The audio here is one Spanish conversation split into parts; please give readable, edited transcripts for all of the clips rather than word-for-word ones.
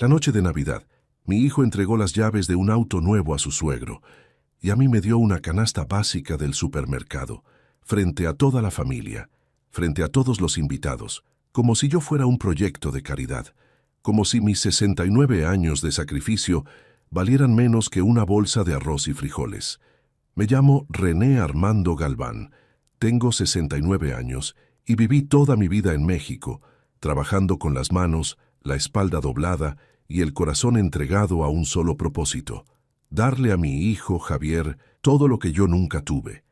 La noche de Navidad, mi hijo entregó las llaves de un auto nuevo a su suegro, y a mí me dio una canasta básica del supermercado, frente a toda la familia, frente a todos los invitados, como si yo fuera un proyecto de caridad, como si mis 69 años de sacrificio valieran menos que una bolsa de arroz y frijoles. Me llamo René Armando Galván, tengo 69 años y viví toda mi vida en México, trabajando con las manos, la espalda doblada y el corazón entregado a un solo propósito: darle a mi hijo Javier todo lo que yo nunca tuve.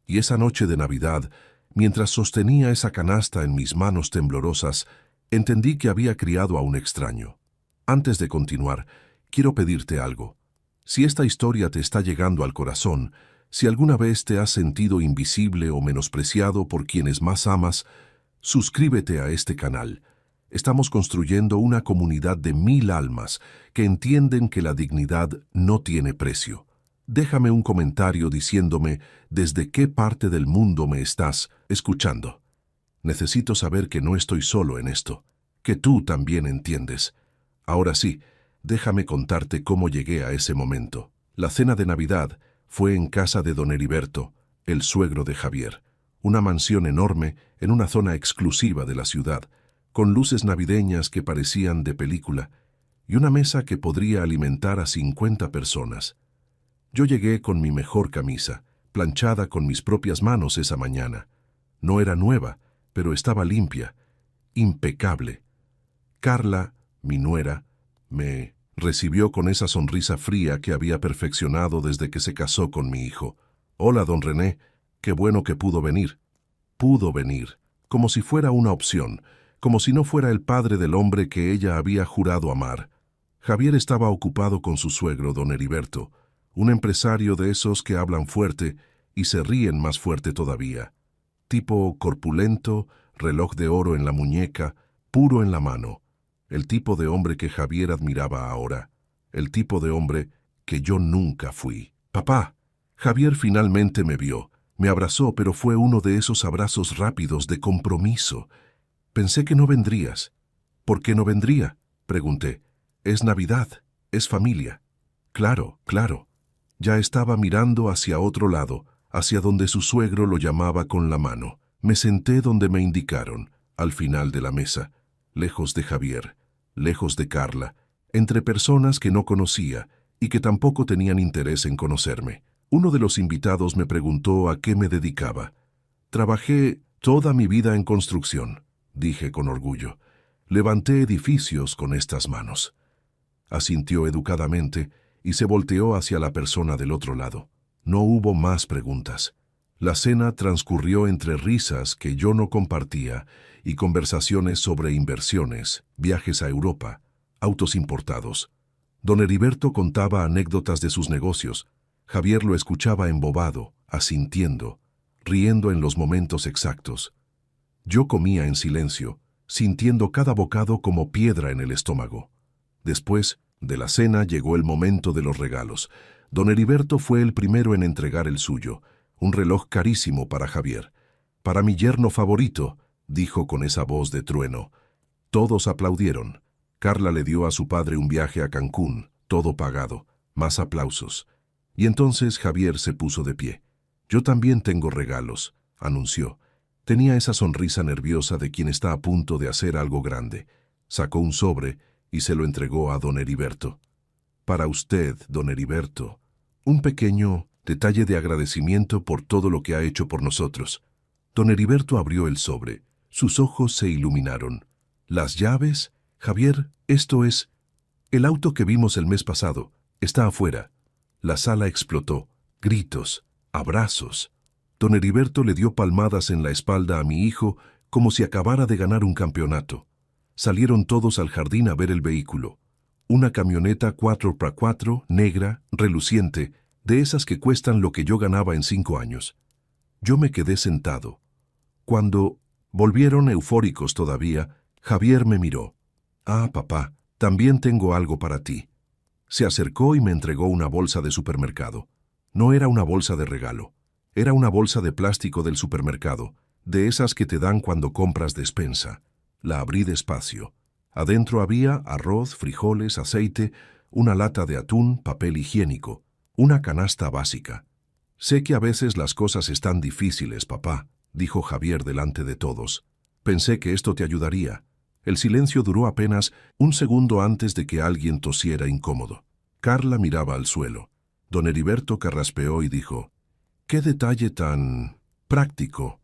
Y esa noche de Navidad, mientras sostenía esa canasta en mis manos temblorosas, entendí que había criado a un extraño. Antes de continuar, quiero pedirte algo. Si esta historia te está llegando al corazón, si alguna vez te has sentido invisible o menospreciado por quienes más amas, suscríbete a este canal. Estamos construyendo una comunidad de 1000 almas que entienden que la dignidad no tiene precio. Déjame un comentario diciéndome desde qué parte del mundo me estás escuchando. Necesito saber que no estoy solo en esto, que tú también entiendes. Ahora sí, déjame contarte cómo llegué a ese momento. La cena de Navidad fue en casa de don Heriberto, el suegro de Javier, una mansión enorme en una zona exclusiva de la ciudad, con luces navideñas que parecían de película, y una mesa que podría alimentar a 50 personas. Yo llegué con mi mejor camisa, planchada con mis propias manos esa mañana. No era nueva, pero estaba limpia, impecable. Carla, mi nuera, me recibió con esa sonrisa fría que había perfeccionado desde que se casó con mi hijo. «Hola, don René, qué bueno que pudo venir». Pudo venir, como si fuera una opción, como si no fuera el padre del hombre que ella había jurado amar. Javier estaba ocupado con su suegro, don Heriberto, un empresario de esos que hablan fuerte y se ríen más fuerte todavía. Tipo corpulento, reloj de oro en la muñeca, puro en la mano. El tipo de hombre que Javier admiraba ahora. El tipo de hombre que yo nunca fui. «Papá». Javier finalmente me vio. Me abrazó, pero fue uno de esos abrazos rápidos de compromiso. «Pensé que no vendrías». «¿Por qué no vendría?», pregunté. «Es Navidad, es familia». «Claro, claro». Ya estaba mirando hacia otro lado, hacia donde su suegro lo llamaba con la mano. Me senté donde me indicaron, al final de la mesa, lejos de Javier, lejos de Carla, entre personas que no conocía y que tampoco tenían interés en conocerme. Uno de los invitados me preguntó a qué me dedicaba. «Trabajé toda mi vida en construcción», dije con orgullo. «Levanté edificios con estas manos». Asintió educadamente y se volteó hacia la persona del otro lado. No hubo más preguntas. La cena transcurrió entre risas que yo no compartía y conversaciones sobre inversiones, viajes a Europa, autos importados. Don Heriberto contaba anécdotas de sus negocios. Javier lo escuchaba embobado, asintiendo, riendo en los momentos exactos. Yo comía en silencio, sintiendo cada bocado como piedra en el estómago. Después de la cena llegó el momento de los regalos. Don Heriberto fue el primero en entregar el suyo, un reloj carísimo para Javier. «Para mi yerno favorito», dijo con esa voz de trueno. Todos aplaudieron. Carla le dio a su padre un viaje a Cancún, todo pagado, más aplausos. Y entonces Javier se puso de pie. «Yo también tengo regalos», anunció. Tenía esa sonrisa nerviosa de quien está a punto de hacer algo grande. Sacó un sobre y se lo entregó a don Heriberto. «Para usted, don Heriberto, un pequeño detalle de agradecimiento por todo lo que ha hecho por nosotros». Don Heriberto abrió el sobre. Sus ojos se iluminaron. «¿Las llaves? Javier, esto es...» «El auto que vimos el mes pasado. Está afuera». La sala explotó. Gritos, abrazos. Don Heriberto le dio palmadas en la espalda a mi hijo como si acabara de ganar un campeonato. Salieron todos al jardín a ver el vehículo. Una camioneta 4x4, negra, reluciente, de esas que cuestan lo que yo ganaba en 5 años. Yo me quedé sentado. Cuando volvieron eufóricos todavía, Javier me miró. «Ah, papá, también tengo algo para ti». Se acercó y me entregó una bolsa de supermercado. No era una bolsa de regalo. Era una bolsa de plástico del supermercado, de esas que te dan cuando compras despensa. La abrí despacio. Adentro había arroz, frijoles, aceite, una lata de atún, papel higiénico, una canasta básica. «Sé que a veces las cosas están difíciles, papá», dijo Javier delante de todos. «Pensé que esto te ayudaría». El silencio duró apenas un segundo antes de que alguien tosiera incómodo. Carla miraba al suelo. Don Heriberto carraspeó y dijo: «¡Qué detalle tan práctico!».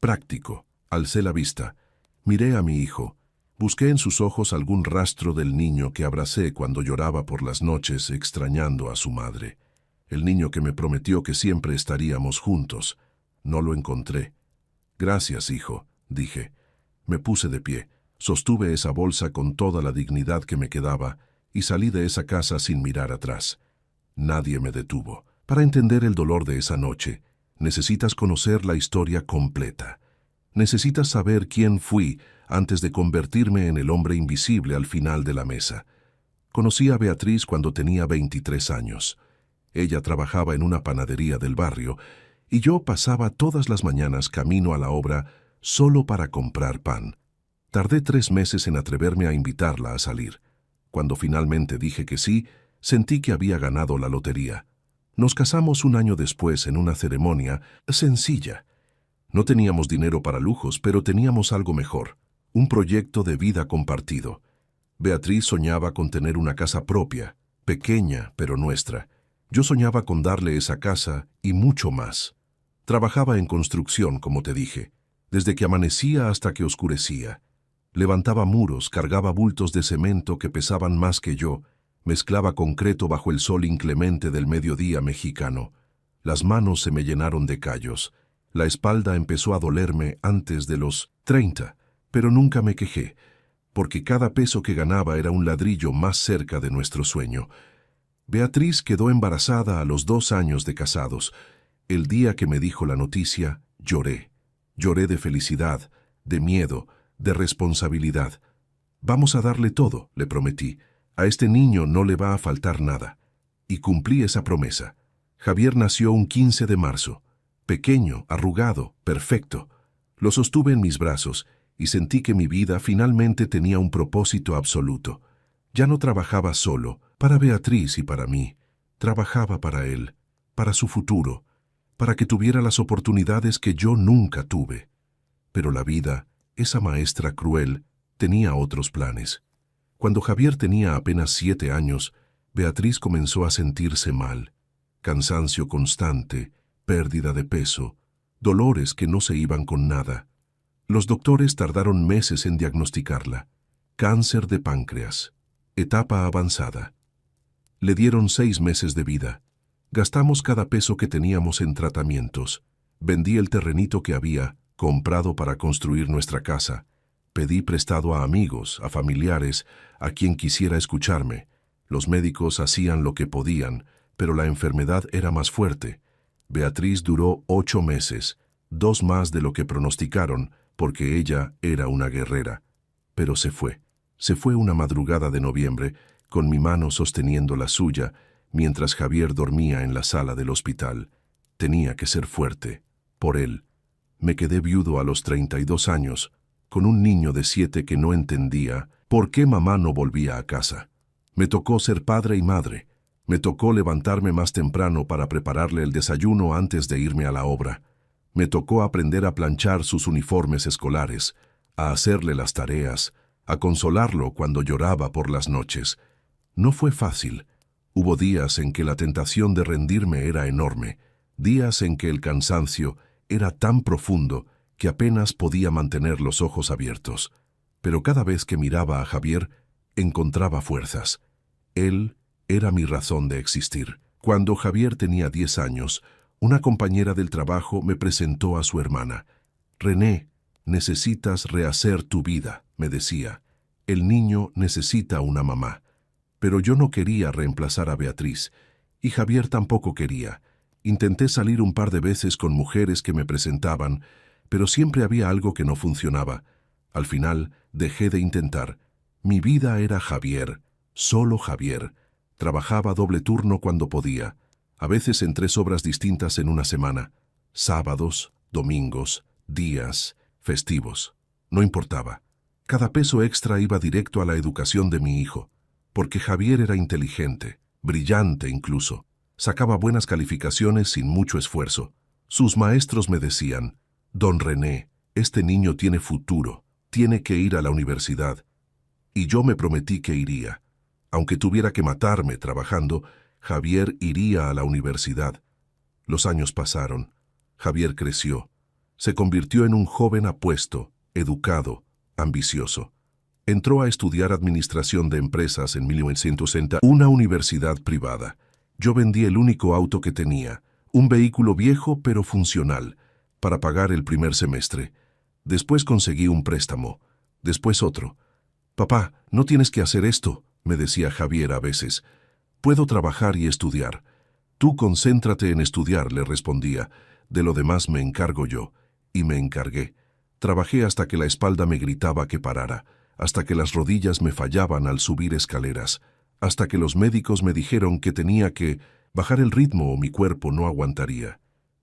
Práctico. Alcé la vista. Miré a mi hijo. Busqué en sus ojos algún rastro del niño que abracé cuando lloraba por las noches extrañando a su madre. El niño que me prometió que siempre estaríamos juntos. No lo encontré. «Gracias, hijo», dije. Me puse de pie, sostuve esa bolsa con toda la dignidad que me quedaba y salí de esa casa sin mirar atrás. Nadie me detuvo. Para entender el dolor de esa noche, necesitas conocer la historia completa. Necesitas saber quién fui antes de convertirme en el hombre invisible al final de la mesa. Conocí a Beatriz cuando tenía 23 años. Ella trabajaba en una panadería del barrio y yo pasaba todas las mañanas camino a la obra solo para comprar pan. Tardé 3 meses en atreverme a invitarla a salir. Cuando finalmente dije que sí, sentí que había ganado la lotería. Nos casamos un año después en una ceremonia sencilla. No teníamos dinero para lujos, pero teníamos algo mejor, un proyecto de vida compartido. Beatriz soñaba con tener una casa propia, pequeña pero nuestra. Yo soñaba con darle esa casa y mucho más. Trabajaba en construcción, como te dije, desde que amanecía hasta que oscurecía. Levantaba muros, cargaba bultos de cemento que pesaban más que yo, mezclaba concreto bajo el sol inclemente del mediodía mexicano. Las manos se me llenaron de callos. La espalda empezó a dolerme antes de los 30, pero nunca me quejé, porque cada peso que ganaba era un ladrillo más cerca de nuestro sueño. Beatriz quedó embarazada a los 2 años de casados. El día que me dijo la noticia, lloré. Lloré de felicidad, de miedo, de responsabilidad. «Vamos a darle todo», le prometí. «A este niño no le va a faltar nada». Y cumplí esa promesa. Javier nació un 15 de marzo. Pequeño, arrugado, perfecto. Lo sostuve en mis brazos y sentí que mi vida finalmente tenía un propósito absoluto. Ya no trabajaba solo, para Beatriz y para mí. Trabajaba para él, para su futuro, para que tuviera las oportunidades que yo nunca tuve. Pero la vida, esa maestra cruel, tenía otros planes. Cuando Javier tenía apenas 7 años, Beatriz comenzó a sentirse mal. Cansancio constante, pérdida de peso, dolores que no se iban con nada. Los doctores tardaron meses en diagnosticarla. Cáncer de páncreas, etapa avanzada. Le dieron 6 meses de vida. Gastamos cada peso que teníamos en tratamientos. Vendí el terrenito que había comprado para construir nuestra casa. Pedí prestado a amigos, a familiares, a quien quisiera escucharme. Los médicos hacían lo que podían, pero la enfermedad era más fuerte. Beatriz duró 8 meses, 2 más de lo que pronosticaron, porque ella era una guerrera. Pero se fue. Se fue una madrugada de noviembre, con mi mano sosteniendo la suya, mientras Javier dormía en la sala del hospital. Tenía que ser fuerte, por él. Me quedé viudo a los 32 años, con un niño de 7 que no entendía por qué mamá no volvía a casa. Me tocó ser padre y madre. Me tocó levantarme más temprano para prepararle el desayuno antes de irme a la obra. Me tocó aprender a planchar sus uniformes escolares, a hacerle las tareas, a consolarlo cuando lloraba por las noches. No fue fácil. Hubo días en que la tentación de rendirme era enorme, días en que el cansancio era tan profundo que apenas podía mantener los ojos abiertos. Pero cada vez que miraba a Javier, encontraba fuerzas. Él era mi razón de existir. Cuando Javier tenía 10 años, una compañera del trabajo me presentó a su hermana. «René, necesitas rehacer tu vida», me decía. «El niño necesita una mamá». Pero yo no quería reemplazar a Beatriz, y Javier tampoco quería. Intenté salir un par de veces con mujeres que me presentaban, pero siempre había algo que no funcionaba. Al final, dejé de intentar. Mi vida era Javier, solo Javier. Trabajaba doble turno cuando podía, a veces en 3 obras distintas en una semana. Sábados, domingos, días, festivos. No importaba. Cada peso extra iba directo a la educación de mi hijo, porque Javier era inteligente, brillante incluso. Sacaba buenas calificaciones sin mucho esfuerzo. Sus maestros me decían: «Don René, este niño tiene futuro, tiene que ir a la universidad». Y yo me prometí que iría. Aunque tuviera que matarme trabajando, Javier iría a la universidad. Los años pasaron. Javier creció. Se convirtió en un joven apuesto, educado, ambicioso. Entró a estudiar administración de empresas en 1960, una universidad privada. Yo vendí el único auto que tenía, un vehículo viejo pero funcional, para pagar el primer semestre. Después conseguí un préstamo, después otro. «Papá, no tienes que hacer esto», me decía Javier a veces. «Puedo trabajar y estudiar». «Tú concéntrate en estudiar», le respondía. «De lo demás me encargo yo». Y me encargué. Trabajé hasta que la espalda me gritaba que parara, hasta que las rodillas me fallaban al subir escaleras, hasta que los médicos me dijeron que tenía que bajar el ritmo o mi cuerpo no aguantaría.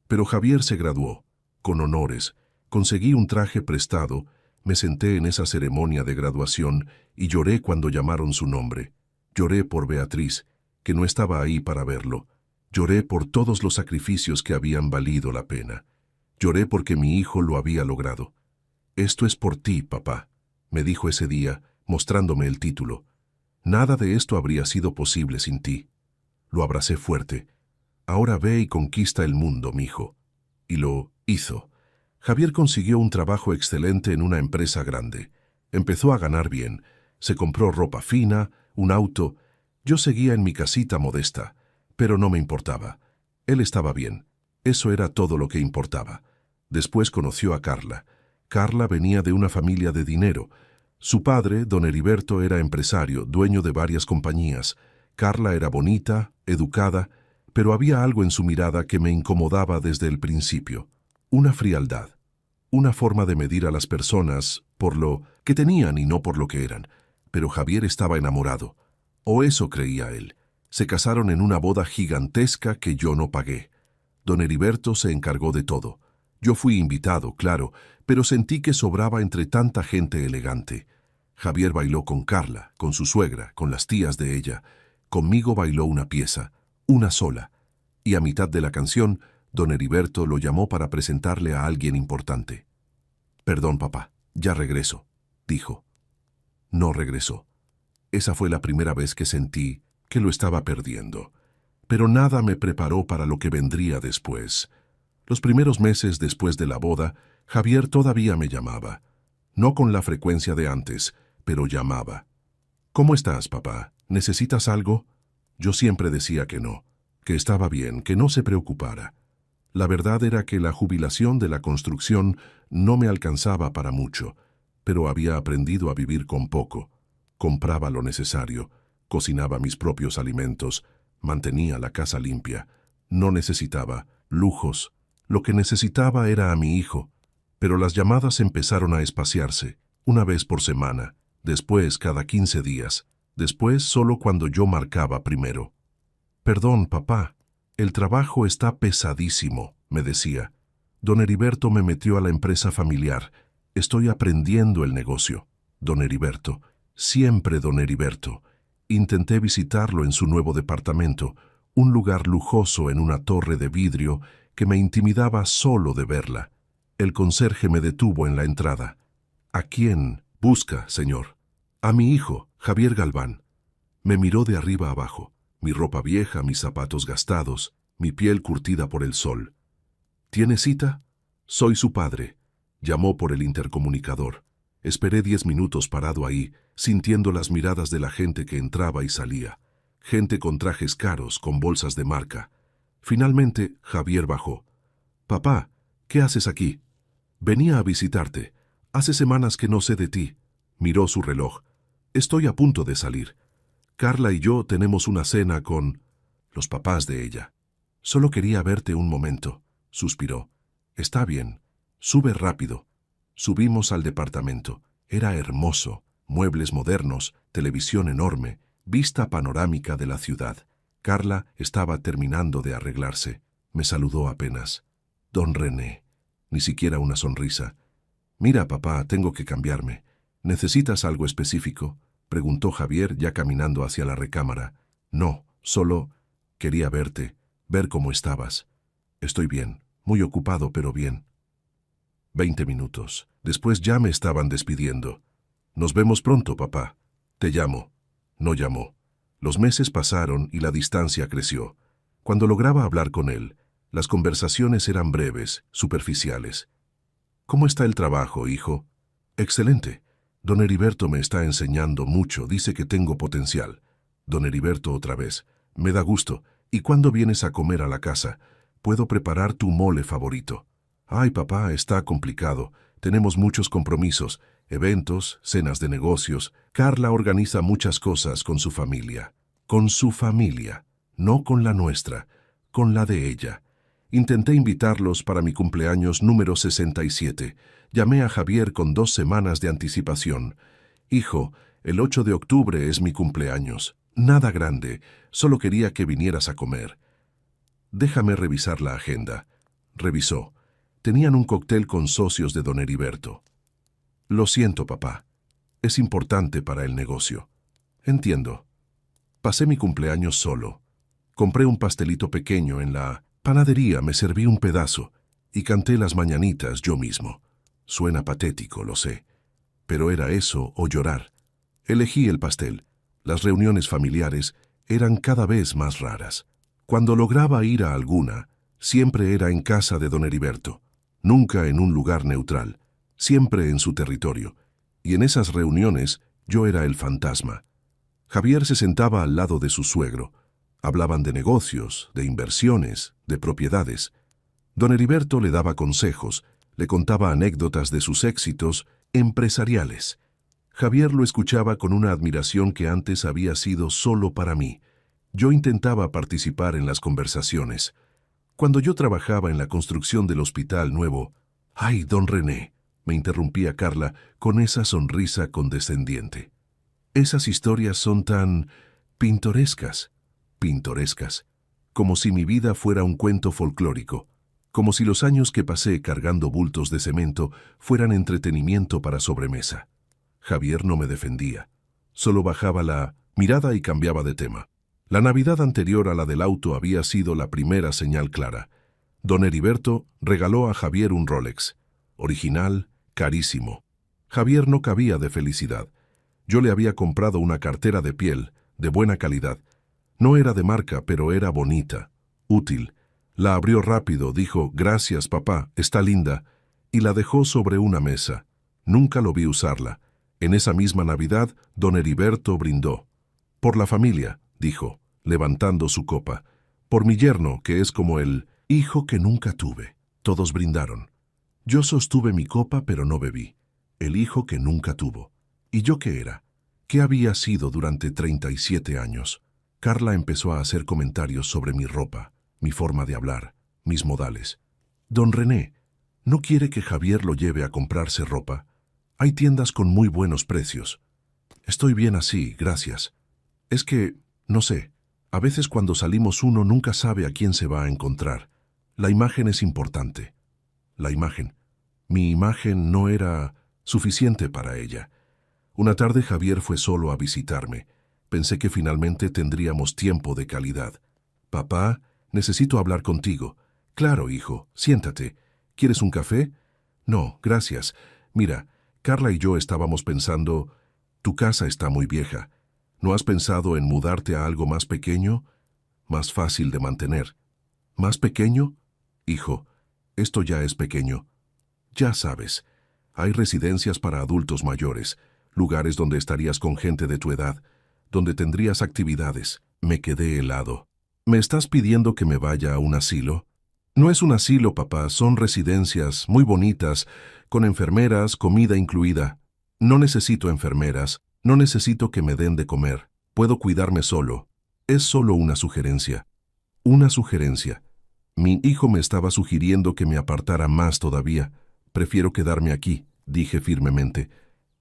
Pero Javier se graduó, con honores. Conseguí un traje prestado, me senté en esa ceremonia de graduación y lloré cuando llamaron su nombre. Lloré por Beatriz, que no estaba ahí para verlo. Lloré por todos los sacrificios que habían valido la pena. Lloré porque mi hijo lo había logrado. «Esto es por ti, papá», me dijo ese día, mostrándome el título. «Nada de esto habría sido posible sin ti». Lo abracé fuerte. «Ahora ve y conquista el mundo, mijo». Y lo hizo. Javier consiguió un trabajo excelente en una empresa grande. Empezó a ganar bien. Se compró ropa fina, un auto. Yo seguía en mi casita modesta, pero no me importaba. Él estaba bien. Eso era todo lo que importaba. Después conoció a Carla. Carla venía de una familia de dinero. Su padre, don Heriberto, era empresario, dueño de varias compañías. Carla era bonita, educada, pero había algo en su mirada que me incomodaba desde el principio. Una frialdad. Una forma de medir a las personas por lo que tenían y no por lo que eran. Pero Javier estaba enamorado. O eso creía él. Se casaron en una boda gigantesca que yo no pagué. Don Heriberto se encargó de todo. Yo fui invitado, claro, pero sentí que sobraba entre tanta gente elegante. Javier bailó con Carla, con su suegra, con las tías de ella. Conmigo bailó una pieza, una sola. Y a mitad de la canción, don Heriberto lo llamó para presentarle a alguien importante. «Perdón, papá, ya regreso», dijo. No regresó. Esa fue la primera vez que sentí que lo estaba perdiendo. Pero nada me preparó para lo que vendría después. Los primeros meses después de la boda, Javier todavía me llamaba. No con la frecuencia de antes, pero llamaba. «¿Cómo estás, papá? ¿Necesitas algo?» Yo siempre decía que no, que estaba bien, que no se preocupara. La verdad era que la jubilación de la construcción no me alcanzaba para mucho, pero había aprendido a vivir con poco. Compraba lo necesario, cocinaba mis propios alimentos, mantenía la casa limpia. No necesitaba lujos. Lo que necesitaba era a mi hijo. Pero las llamadas empezaron a espaciarse, una vez por semana, después cada 15 días, después solo cuando yo marcaba primero. «Perdón, papá, el trabajo está pesadísimo», me decía. «Don Heriberto me metió a la empresa familiar. Estoy aprendiendo el negocio». Don Heriberto, siempre don Heriberto. Intenté visitarlo en su nuevo departamento, un lugar lujoso en una torre de vidrio que me intimidaba solo de verla. El conserje me detuvo en la entrada. «¿A quién busca, señor?» «A mi hijo, Javier Galván». Me miró de arriba abajo, mi ropa vieja, mis zapatos gastados, mi piel curtida por el sol. «¿Tiene cita?» «Soy su padre». Llamó por el intercomunicador. Esperé 10 minutos parado ahí, sintiendo las miradas de la gente que entraba y salía. Gente con trajes caros, con bolsas de marca. Finalmente, Javier bajó. «Papá, ¿qué haces aquí?» «Venía a visitarte. Hace semanas que no sé de ti». Miró su reloj. «Estoy a punto de salir. Carla y yo tenemos una cena con los papás de ella. Solo quería verte un momento», suspiró. «Está bien. Sube rápido». Subimos al departamento. Era hermoso. Muebles modernos, televisión enorme, vista panorámica de la ciudad. Carla estaba terminando de arreglarse. Me saludó apenas. «Don René». Ni siquiera una sonrisa. «Mira, papá, tengo que cambiarme. ¿Necesitas algo específico?, preguntó Javier ya caminando hacia la recámara. No, solo quería verte, ver cómo estabas. Estoy bien, muy ocupado, pero bien. 20 minutos. Después ya me estaban despidiendo. Nos vemos pronto, papá. Te llamo. No llamó. Los meses pasaron y la distancia creció. Cuando lograba hablar con él, las conversaciones eran breves, superficiales. ¿Cómo está el trabajo, hijo? Excelente. Don Heriberto me está enseñando mucho, dice que tengo potencial. Don Heriberto otra vez. Me da gusto. ¿Y cuándo vienes a comer a la casa? Puedo preparar tu mole favorito. Ay, papá, está complicado. Tenemos muchos compromisos, eventos, cenas de negocios. Carla organiza muchas cosas con su familia. Con su familia, no con la nuestra, con la de ella. Intenté invitarlos para mi cumpleaños número 67. Llamé a Javier con 2 semanas de anticipación. Hijo, el 8 de octubre es mi cumpleaños. Nada grande, solo quería que vinieras a comer. Déjame revisar la agenda. Revisó. Tenían un cóctel con socios de don Heriberto. Lo siento, papá. Es importante para el negocio. Entiendo. Pasé mi cumpleaños solo. Compré un pastelito pequeño en la panadería, me serví un pedazo y canté las mañanitas yo mismo. Suena patético, lo sé. Pero era eso o llorar. Elegí el pastel. Las reuniones familiares eran cada vez más raras. Cuando lograba ir a alguna, siempre era en casa de don Heriberto. Nunca en un lugar neutral, siempre en su territorio. Y en esas reuniones yo era el fantasma. Javier se sentaba al lado de su suegro. Hablaban de negocios, de inversiones, de propiedades. Don Heriberto le daba consejos, le contaba anécdotas de sus éxitos empresariales. Javier lo escuchaba con una admiración que antes había sido solo para mí. Yo intentaba participar en las conversaciones. Cuando yo trabajaba en la construcción del hospital nuevo, ¡ay, don René!, me interrumpía Carla con esa sonrisa condescendiente. Esas historias son tan pintorescas, como si mi vida fuera un cuento folclórico, como si los años que pasé cargando bultos de cemento fueran entretenimiento para sobremesa. Javier no me defendía, solo bajaba la mirada y cambiaba de tema. La Navidad anterior a la del auto había sido la primera señal clara. Don Heriberto regaló a Javier un Rolex, original, carísimo. Javier no cabía de felicidad. Yo le había comprado una cartera de piel, de buena calidad. No era de marca, pero era bonita, útil. La abrió rápido, dijo, «Gracias, papá, está linda», y la dejó sobre una mesa. Nunca lo vi usarla. En esa misma Navidad, don Heriberto brindó. «Por la familia», dijo, levantando su copa. «Por mi yerno, que es como el hijo que nunca tuve». Todos brindaron. Yo sostuve mi copa, pero no bebí. El hijo que nunca tuvo. ¿Y yo qué era? ¿Qué había sido durante 37 años? Carla empezó a hacer comentarios sobre mi ropa, mi forma de hablar, mis modales. «Don René, ¿no quiere que Javier lo lleve a comprarse ropa? Hay tiendas con muy buenos precios». «Estoy bien así, gracias. Es que, no sé, a veces cuando salimos uno nunca sabe a quién se va a encontrar. La imagen es importante». La imagen. Mi imagen no era suficiente para ella. Una tarde Javier fue solo a visitarme. Pensé que finalmente tendríamos tiempo de calidad. «Papá, necesito hablar contigo». «Claro, hijo, siéntate. ¿Quieres un café?» «No, gracias. Mira, Carla y yo estábamos pensando, tu casa está muy vieja. ¿No has pensado en mudarte a algo más pequeño? Más fácil de mantener». «¿Más pequeño?» «Hijo, esto ya es pequeño. Ya sabes, hay residencias para adultos mayores, lugares donde estarías con gente de tu edad, donde tendrías actividades». Me quedé helado. «¿Me estás pidiendo que me vaya a un asilo?» «No es un asilo, papá, son residencias muy bonitas, con enfermeras, comida incluida. No necesito enfermeras, no necesito que me den de comer. Puedo cuidarme solo. Es solo una sugerencia». Una sugerencia. Mi hijo me estaba sugiriendo que me apartara más todavía. «Prefiero quedarme aquí», dije firmemente.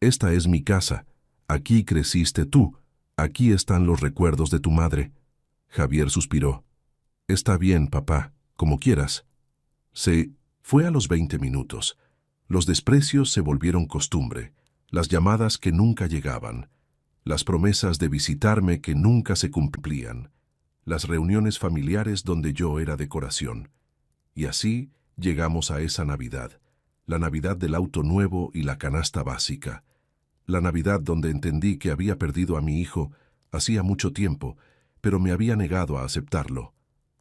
«Esta es mi casa. Aquí creciste tú. Aquí están los recuerdos de tu madre». Javier suspiró. «Está bien, papá, como quieras». Se fue a los 20 minutos. Los desprecios se volvieron costumbre. las llamadas que nunca llegaban, las promesas de visitarme que nunca se cumplían, las reuniones familiares donde yo era decoración. Y así llegamos a esa Navidad, la Navidad del auto nuevo y la canasta básica, la Navidad donde entendí que había perdido a mi hijo hacía mucho tiempo, pero me había negado a aceptarlo.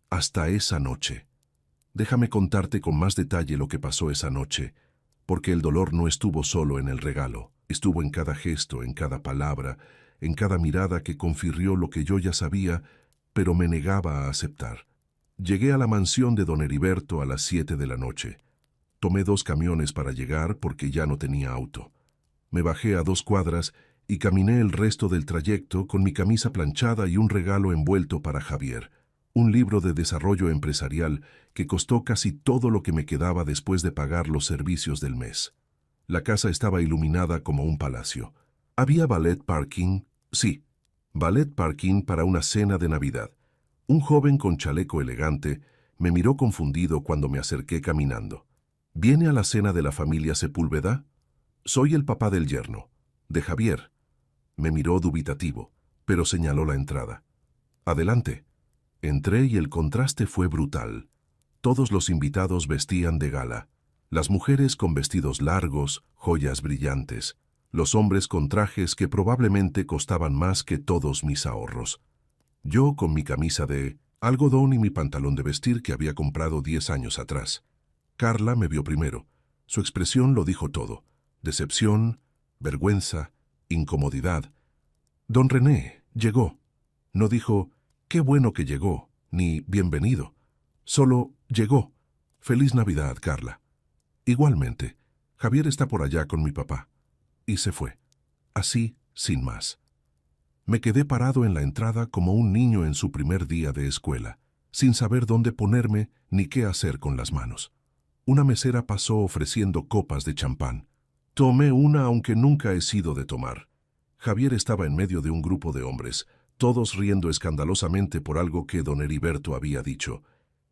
Hasta esa noche. Déjame contarte con más detalle lo que pasó esa noche, porque el dolor no estuvo solo en el regalo, estuvo en cada gesto, en cada palabra, en cada mirada que confirmó lo que yo ya sabía, pero me negaba a aceptar. Llegué a la mansión de don Heriberto a las 7 de la noche. Tomé 2 camiones para llegar porque ya no tenía auto. Me bajé a 2 cuadras y caminé el resto del trayecto con mi camisa planchada y un regalo envuelto para Javier, un libro de desarrollo empresarial que costó casi todo lo que me quedaba después de pagar los servicios del mes. La casa estaba iluminada como un palacio. Había ballet parking, sí, ballet parking para una cena de Navidad. Un joven con chaleco elegante me miró confundido cuando me acerqué caminando. ¿Viene a la cena de la familia Sepúlveda? Soy el papá del yerno, de Javier. Me miró dubitativo, pero señaló la entrada. Adelante. Entré y el contraste fue brutal. Todos los invitados vestían de gala. Las mujeres con vestidos largos, joyas brillantes. Los hombres con trajes que probablemente costaban más que todos mis ahorros. Yo con mi camisa de algodón y mi pantalón de vestir que había comprado 10 años atrás. Carla me vio primero. Su expresión lo dijo todo. Decepción, vergüenza, incomodidad. Don René llegó. No dijo, qué bueno que llegó, ni bienvenido. Solo llegó. Feliz Navidad, Carla. Igualmente, Javier está por allá con mi papá. Y se fue. Así, sin más. Me quedé parado en la entrada como un niño en su primer día de escuela, sin saber dónde ponerme ni qué hacer con las manos. Una mesera pasó ofreciendo copas de champán. Tomé una aunque nunca he sido de tomar. Javier estaba en medio de un grupo de hombres, todos riendo escandalosamente por algo que don Heriberto había dicho.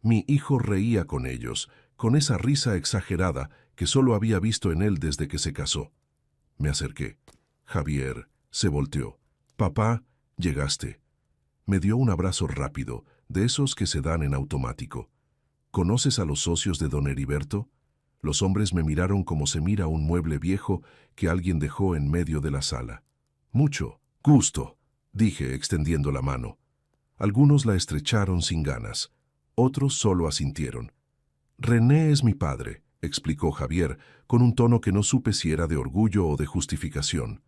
Mi hijo reía con ellos, con esa risa exagerada que solo había visto en él desde que se casó. Me acerqué. Javier se volteó. Papá, llegaste. Me dio un abrazo rápido, de esos que se dan en automático. ¿Conoces a los socios de don Heriberto? Los hombres me miraron como se mira un mueble viejo que alguien dejó en medio de la sala. Mucho gusto, dije extendiendo la mano. Algunos la estrecharon sin ganas, otros solo asintieron. René es mi padre, explicó Javier, con un tono que no supe si era de orgullo o de justificación.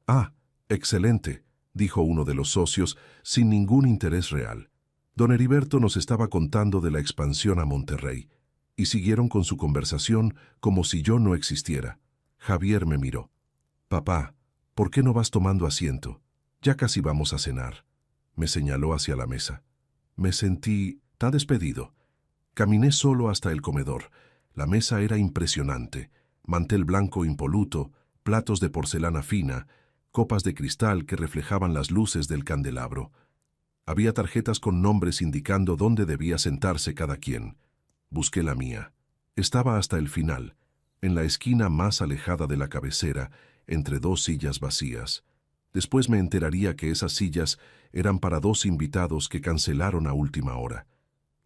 Ah, excelente, dijo uno de los socios, sin ningún interés real. Don Heriberto nos estaba contando de la expansión a Monterrey, y siguieron con su conversación como si yo no existiera. Javier me miró. Papá, ¿por qué no vas tomando asiento? Ya casi vamos a cenar. Me señaló hacia la mesa. Me sentí tan despedido. Caminé solo hasta el comedor. La mesa era impresionante. Mantel blanco impoluto, platos de porcelana fina, copas de cristal que reflejaban las luces del candelabro. Había tarjetas con nombres indicando dónde debía sentarse cada quien. Busqué la mía. Estaba hasta el final, en la esquina más alejada de la cabecera, entre 2 sillas vacías. Después me enteraría que esas sillas eran para 2 invitados que cancelaron a última hora.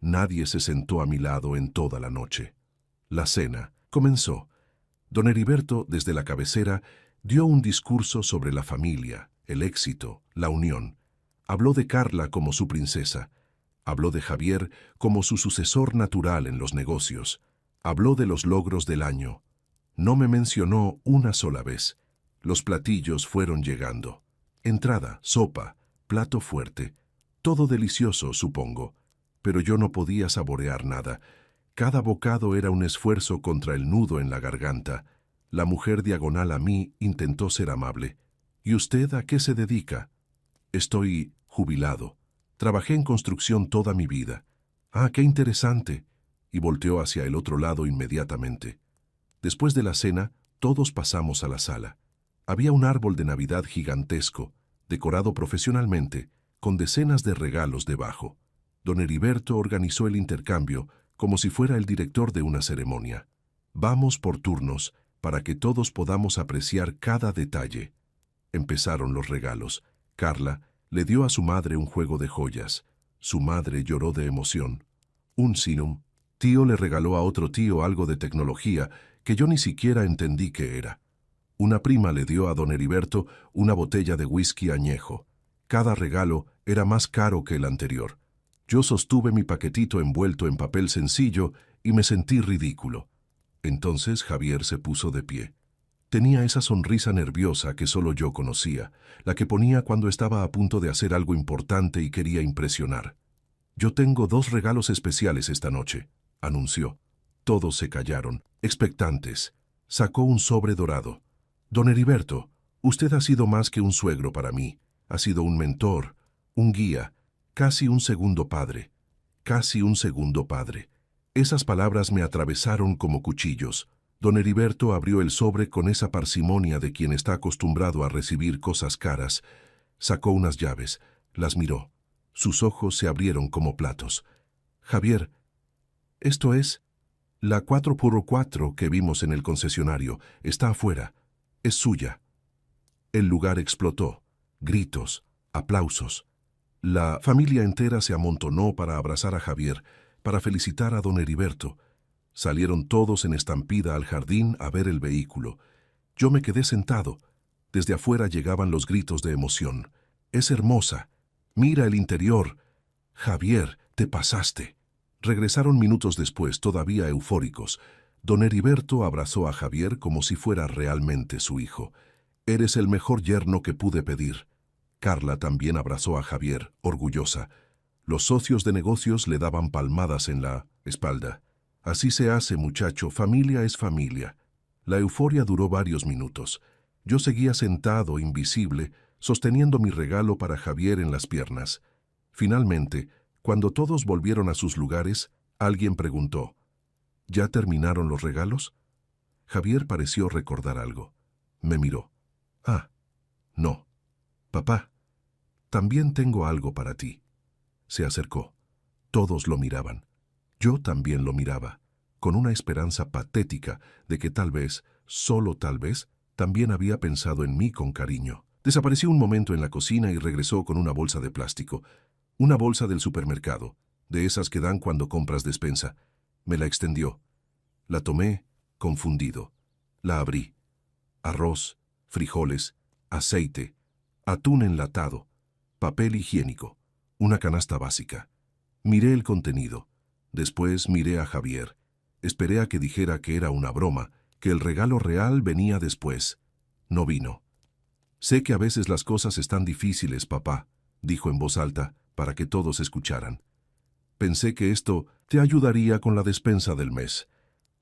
Nadie se sentó a mi lado en toda la noche. La cena comenzó. Don Heriberto, desde la cabecera, dio un discurso sobre la familia, el éxito, la unión. Habló de Carla como su princesa. Habló de Javier como su sucesor natural en los negocios. Habló de los logros del año. No me mencionó una sola vez. Los platillos fueron llegando. Entrada, sopa, plato fuerte. Todo delicioso, supongo. Pero yo no podía saborear nada. Cada bocado era un esfuerzo contra el nudo en la garganta. La mujer diagonal a mí intentó ser amable. ¿Y usted a qué se dedica? Estoy jubilado. Trabajé en construcción toda mi vida. Ah, qué interesante. Y volteó hacia el otro lado inmediatamente. Después de la cena, todos pasamos a la sala. Había un árbol de Navidad gigantesco, decorado profesionalmente, con decenas de regalos debajo. Don Heriberto organizó el intercambio como si fuera el director de una ceremonia. Vamos por turnos, para que todos podamos apreciar cada detalle. Empezaron los regalos. Carla le dio a su madre un juego de joyas. Su madre lloró de emoción. Un Sinum. Tío le regaló a otro tío algo de tecnología que yo ni siquiera entendí qué era. Una prima le dio a don Heriberto una botella de whisky añejo. Cada regalo era más caro que el anterior. Yo sostuve mi paquetito envuelto en papel sencillo y me sentí ridículo. Entonces Javier se puso de pie. Tenía esa sonrisa nerviosa que solo yo conocía, la que ponía cuando estaba a punto de hacer algo importante y quería impresionar. «Yo tengo 2 regalos especiales esta noche», anunció. Todos se callaron, expectantes. Sacó un sobre dorado. «Don Heriberto, usted ha sido más que un suegro para mí. Ha sido un mentor, un guía, casi un segundo padre. Casi un segundo padre». Esas palabras me atravesaron como cuchillos. Don Heriberto abrió el sobre con esa parsimonia de quien está acostumbrado a recibir cosas caras. Sacó unas llaves, las miró. Sus ojos se abrieron como platos. «Javier, esto es la 4x4 que vimos en el concesionario. Está afuera. Es suya». El lugar explotó. Gritos, aplausos. La familia entera se amontonó para abrazar a Javier, para felicitar a don Heriberto. Salieron todos en estampida al jardín a ver el vehículo. Yo me quedé sentado. Desde afuera llegaban los gritos de emoción. «Es hermosa. Mira el interior. Javier, te pasaste». Regresaron minutos después, todavía eufóricos. Don Heriberto abrazó a Javier como si fuera realmente su hijo. «Eres el mejor yerno que pude pedir». Carla también abrazó a Javier, orgullosa. Los socios de negocios le daban palmadas en la espalda. «Así se hace, muchacho, familia es familia». La euforia duró varios minutos. Yo seguía sentado, invisible, sosteniendo mi regalo para Javier en las piernas. Finalmente, cuando todos volvieron a sus lugares, alguien preguntó: «¿Ya terminaron los regalos?». Javier pareció recordar algo. Me miró. «Ah, no. Papá, también tengo algo para ti». Se acercó. Todos lo miraban. Yo también lo miraba, con una esperanza patética de que tal vez, solo tal vez, también había pensado en mí con cariño. Desapareció un momento en la cocina y regresó con una bolsa de plástico. Una bolsa del supermercado, de esas que dan cuando compras despensa. Me la extendió. La tomé, confundido. La abrí. Arroz, frijoles, aceite, atún enlatado, papel higiénico, una canasta básica. Miré el contenido. Después miré a Javier. Esperé a que dijera que era una broma, que el regalo real venía después. No vino. «Sé que a veces las cosas están difíciles, papá», dijo en voz alta, para que todos escucharan. «Pensé que esto te ayudaría con la despensa del mes».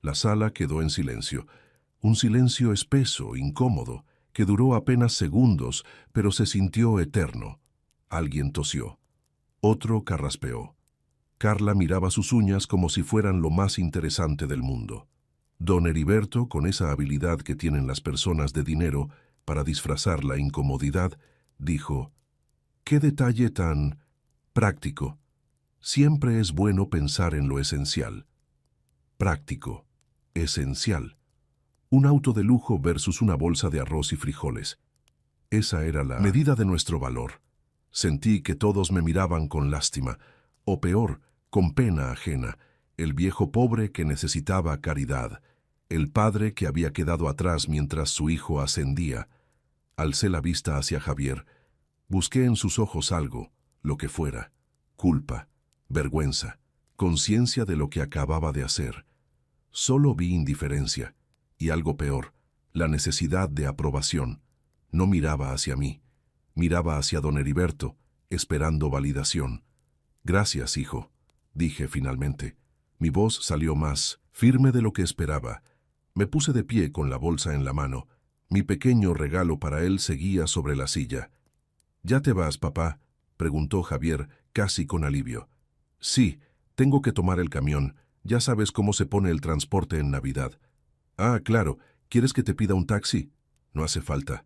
La sala quedó en silencio. Un silencio espeso, incómodo, que duró apenas segundos, pero se sintió eterno. Alguien tosió. Otro carraspeó. Carla miraba sus uñas como si fueran lo más interesante del mundo. Don Heriberto, con esa habilidad que tienen las personas de dinero para disfrazar la incomodidad, dijo: «Qué detalle tan práctico. Siempre es bueno pensar en lo esencial». Práctico, esencial. Un auto de lujo versus una bolsa de arroz y frijoles. Esa era la medida de nuestro valor. Sentí que todos me miraban con lástima, o peor, con pena ajena, el viejo pobre que necesitaba caridad, el padre que había quedado atrás mientras su hijo ascendía. Alcé la vista hacia Javier. Busqué en sus ojos algo, lo que fuera: culpa, vergüenza, conciencia de lo que acababa de hacer. Solo vi indiferencia, y algo peor, la necesidad de aprobación. No miraba hacia mí, miraba hacia don Heriberto, esperando validación. «Gracias, hijo», dije finalmente. Mi voz salió más firme de lo que esperaba. Me puse de pie con la bolsa en la mano. Mi pequeño regalo para él seguía sobre la silla. «¿Ya te vas, papá?», preguntó Javier, casi con alivio. «Sí, tengo que tomar el camión. Ya sabes cómo se pone el transporte en Navidad». «Ah, claro. ¿Quieres que te pida un taxi?». «No hace falta».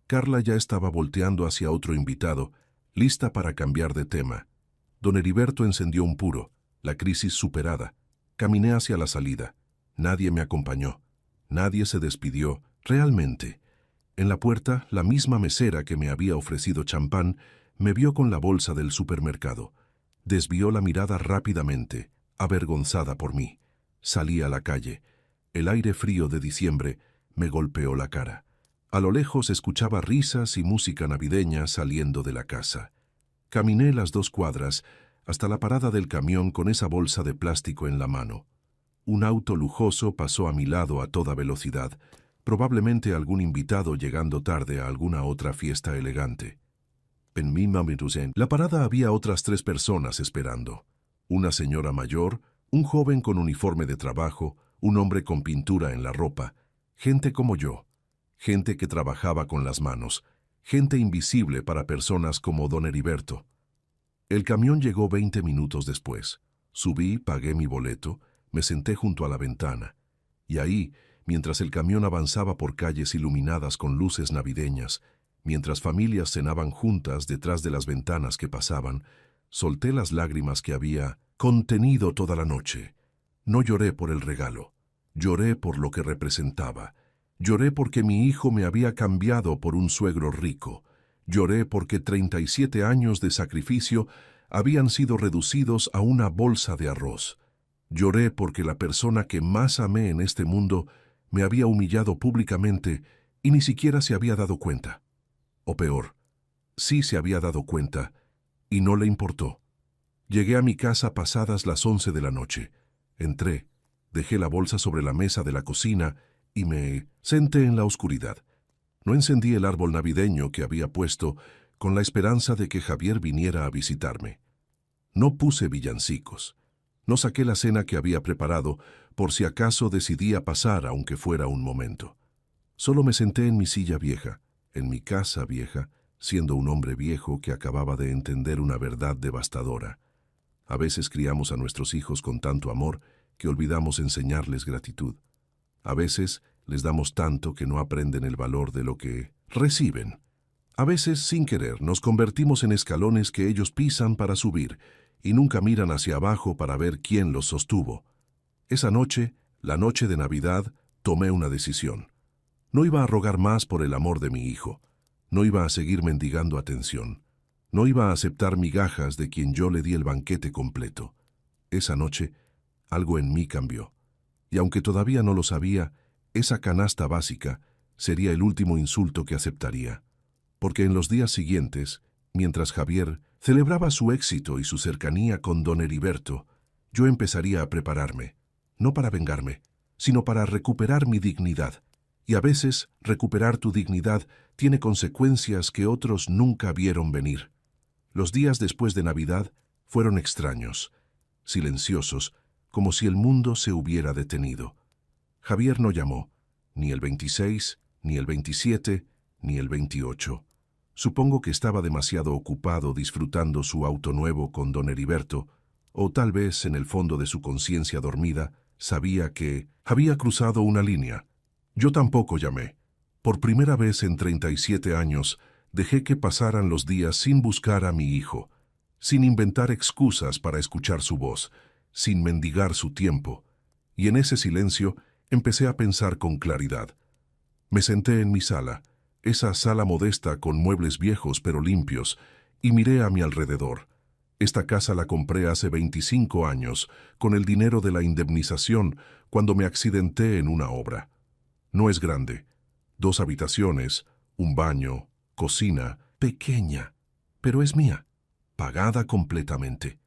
Carla ya estaba volteando hacia otro invitado, lista para cambiar de tema. Don Heriberto encendió un puro. La crisis superada. Caminé hacia la salida. Nadie me acompañó. Nadie se despidió, realmente. En la puerta, la misma mesera que me había ofrecido champán me vio con la bolsa del supermercado. Desvió la mirada rápidamente, avergonzada por mí. Salí a la calle. El aire frío de diciembre me golpeó la cara. A lo lejos escuchaba risas y música navideña saliendo de la casa. Caminé las 2 cuadras hasta la parada del camión con esa bolsa de plástico en la mano. Un auto lujoso pasó a mi lado a toda velocidad, probablemente algún invitado llegando tarde a alguna otra fiesta elegante. En la parada había otras 3 personas esperando. Una señora mayor, un joven con uniforme de trabajo, un hombre con pintura en la ropa, gente como yo, gente que trabajaba con las manos, gente invisible para personas como don Heriberto. El camión llegó 20 minutos después. Subí, pagué mi boleto, me senté junto a la ventana. Y ahí, mientras el camión avanzaba por calles iluminadas con luces navideñas, mientras familias cenaban juntas detrás de las ventanas que pasaban, solté las lágrimas que había contenido toda la noche. No lloré por el regalo, lloré por lo que representaba. Lloré porque mi hijo me había cambiado por un suegro rico. Lloré porque 37 años de sacrificio habían sido reducidos a una bolsa de arroz. Lloré porque la persona que más amé en este mundo me había humillado públicamente y ni siquiera se había dado cuenta. O peor, sí se había dado cuenta y no le importó. Llegué a mi casa pasadas las 11 de la noche. Entré, dejé la bolsa sobre la mesa de la cocina y me senté en la oscuridad. No encendí el árbol navideño que había puesto con la esperanza de que Javier viniera a visitarme. No puse villancicos. No saqué la cena que había preparado por si acaso decidía pasar aunque fuera un momento. Solo me senté en mi silla vieja, en mi casa vieja, siendo un hombre viejo que acababa de entender una verdad devastadora. A veces criamos a nuestros hijos con tanto amor que olvidamos enseñarles gratitud. A veces les damos tanto que no aprenden el valor de lo que reciben. A veces, sin querer, nos convertimos en escalones que ellos pisan para subir y nunca miran hacia abajo para ver quién los sostuvo. Esa noche, la noche de Navidad, tomé una decisión. No iba a rogar más por el amor de mi hijo. No iba a seguir mendigando atención. No iba a aceptar migajas de quien yo le di el banquete completo. Esa noche, algo en mí cambió. Y aunque todavía no lo sabía, esa canasta básica sería el último insulto que aceptaría. Porque en los días siguientes, mientras Javier celebraba su éxito y su cercanía con don Heriberto, yo empezaría a prepararme, no para vengarme, sino para recuperar mi dignidad. Y a veces, recuperar tu dignidad tiene consecuencias que otros nunca vieron venir. Los días después de Navidad fueron extraños, silenciosos, como si el mundo se hubiera detenido. Javier no llamó, ni el 26, ni el 27, ni el 28. Supongo que estaba demasiado ocupado disfrutando su auto nuevo con don Heriberto, o tal vez en el fondo de su conciencia dormida sabía que había cruzado una línea. Yo tampoco llamé. Por primera vez en 37 años, dejé que pasaran los días sin buscar a mi hijo, sin inventar excusas para escuchar su voz, sin mendigar su tiempo, y en ese silencio empecé a pensar con claridad. Me senté en mi sala, esa sala modesta con muebles viejos pero limpios, y miré a mi alrededor. Esta casa la compré hace 25 años, con el dinero de la indemnización, cuando me accidenté en una obra. No es grande. 2 habitaciones, un baño, cocina, pequeña, pero es mía, pagada completamente.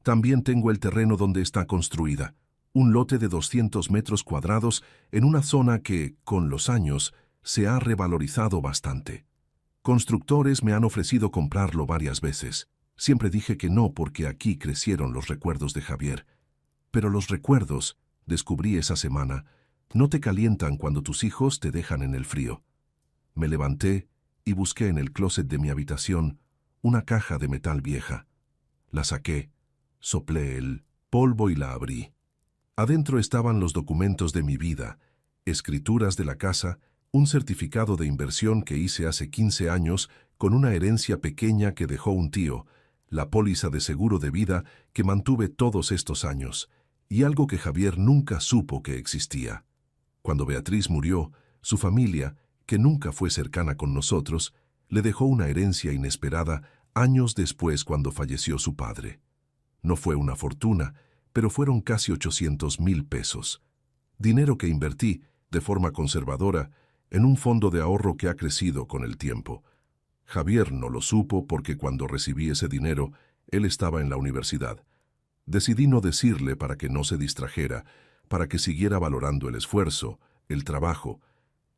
También tengo el terreno donde está construida, un lote de 200 metros cuadrados en una zona que, con los años, se ha revalorizado bastante. Constructores me han ofrecido comprarlo varias veces. Siempre dije que no porque aquí crecieron los recuerdos de Javier. Pero los recuerdos, descubrí esa semana, no te calientan cuando tus hijos te dejan en el frío. Me levanté y busqué en el closet de mi habitación una caja de metal vieja. La saqué, soplé el polvo y la abrí. Adentro estaban los documentos de mi vida, escrituras de la casa, un certificado de inversión que hice hace 15 años con una herencia pequeña que dejó un tío, la póliza de seguro de vida que mantuve todos estos años, y algo que Javier nunca supo que existía. Cuando Beatriz murió, su familia, que nunca fue cercana con nosotros, le dejó una herencia inesperada años después cuando falleció su padre. No fue una fortuna, pero fueron casi 800,000 pesos. Dinero que invertí, de forma conservadora, en un fondo de ahorro que ha crecido con el tiempo. Javier no lo supo porque cuando recibí ese dinero, él estaba en la universidad. Decidí no decirle para que no se distrajera, para que siguiera valorando el esfuerzo, el trabajo.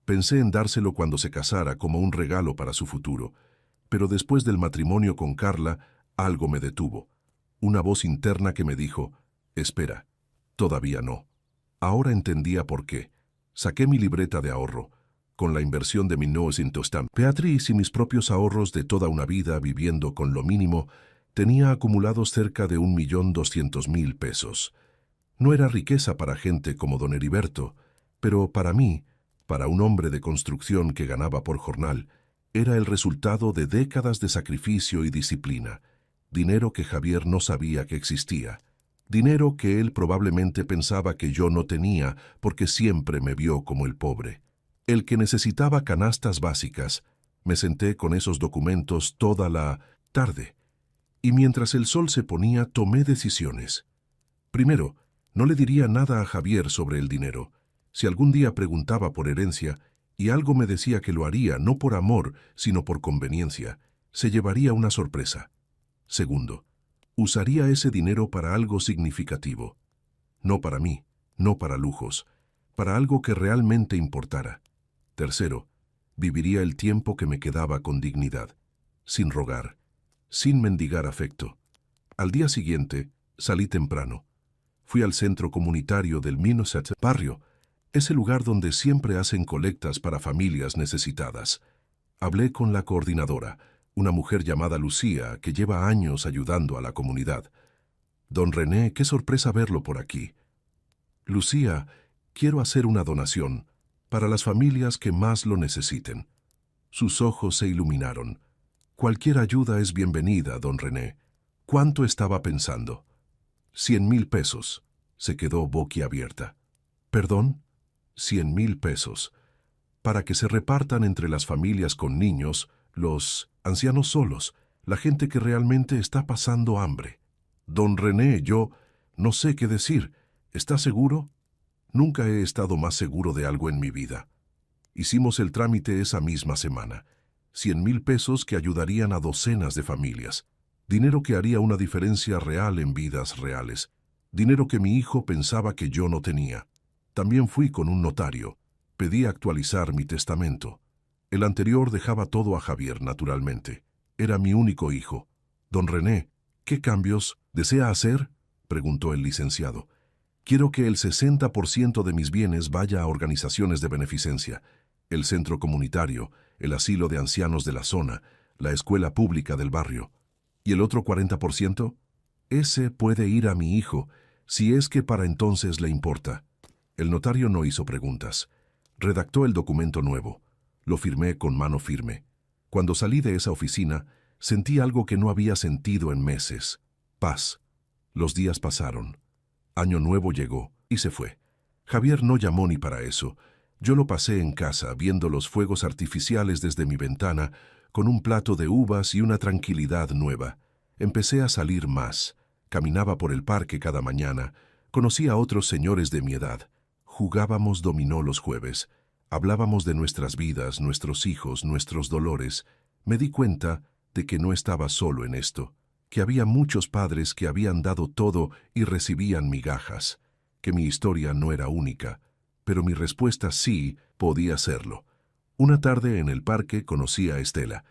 Pensé en dárselo cuando se casara como un regalo para su futuro, pero después del matrimonio con Carla, algo me detuvo. Una voz interna que me dijo, «Espera, todavía no». Ahora entendía por qué. Saqué mi libreta de ahorro. Con la inversión de 1900 Beatriz y mis propios ahorros de toda una vida viviendo con lo mínimo, tenía acumulados cerca de 1,200,000 pesos. No era riqueza para gente como don Heriberto, pero para mí, para un hombre de construcción que ganaba por jornal, era el resultado de décadas de sacrificio y disciplina. Dinero que Javier no sabía que existía. Dinero que él probablemente pensaba que yo no tenía porque siempre me vio como el pobre. El que necesitaba canastas básicas. Me senté con esos documentos toda la tarde. Y mientras el sol se ponía, tomé decisiones. Primero, no le diría nada a Javier sobre el dinero. Si algún día preguntaba por herencia, y algo me decía que lo haría no por amor, sino por conveniencia, se llevaría una sorpresa. Segundo, usaría ese dinero para algo significativo. No para mí, no para lujos, para algo que realmente importara. Tercero, viviría el tiempo que me quedaba con dignidad, sin rogar, sin mendigar afecto. Al día siguiente, salí temprano. Fui al centro comunitario del Minnesota barrio, ese lugar donde siempre hacen colectas para familias necesitadas. Hablé con la coordinadora, una mujer llamada Lucía, que lleva años ayudando a la comunidad. Don René, qué sorpresa verlo por aquí. Lucía, quiero hacer una donación para las familias que más lo necesiten. Sus ojos se iluminaron. Cualquier ayuda es bienvenida, don René. ¿Cuánto estaba pensando? 100,000 pesos. Se quedó boquiabierta. ¿Perdón? 100,000 pesos. Para que se repartan entre las familias con niños, los ancianos solos, la gente que realmente está pasando hambre. Don René, yo no sé qué decir. ¿Está seguro? Nunca he estado más seguro de algo en mi vida. Hicimos el trámite esa misma semana. 100,000 pesos que ayudarían a docenas de familias. Dinero que haría una diferencia real en vidas reales. Dinero que mi hijo pensaba que yo no tenía. También fui con un notario. Pedí actualizar mi testamento. El anterior dejaba todo a Javier, naturalmente. Era mi único hijo. Don René, ¿qué cambios desea hacer?, preguntó el licenciado. Quiero que el 60% de mis bienes vaya a organizaciones de beneficencia. El centro comunitario, el asilo de ancianos de la zona, la escuela pública del barrio. ¿Y el otro 40%? Ese puede ir a mi hijo, si es que para entonces le importa. El notario no hizo preguntas. Redactó el documento nuevo. Lo firmé con mano firme. Cuando salí de esa oficina, sentí algo que no había sentido en meses. Paz. Los días pasaron. Año Nuevo llegó y se fue. Javier no llamó ni para eso. Yo lo pasé en casa, viendo los fuegos artificiales desde mi ventana, con un plato de uvas y una tranquilidad nueva. Empecé a salir más. Caminaba por el parque cada mañana. Conocí a otros señores de mi edad. Jugábamos dominó los jueves. Hablábamos de nuestras vidas, nuestros hijos, nuestros dolores. Me di cuenta de que no estaba solo en esto, que había muchos padres que habían dado todo y recibían migajas, que mi historia no era única, pero mi respuesta sí podía serlo. Una tarde en el parque conocí a Estela.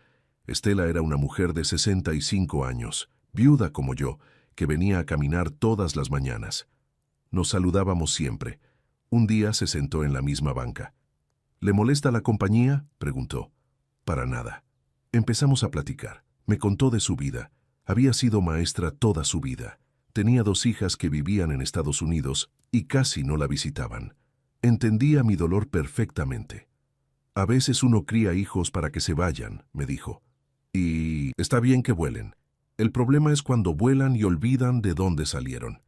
Estela era una mujer de 65 años, viuda como yo, que venía a caminar todas las mañanas. Nos saludábamos siempre. Un día se sentó en la misma banca. ¿Le molesta la compañía?, preguntó. Para nada. Empezamos a platicar. Me contó de su vida. Había sido maestra toda su vida. Tenía 2 hijas que vivían en Estados Unidos y casi no la visitaban. Entendía mi dolor perfectamente. A veces uno cría hijos para que se vayan, me dijo. Y está bien que vuelen. El problema es cuando vuelan y olvidan de dónde salieron.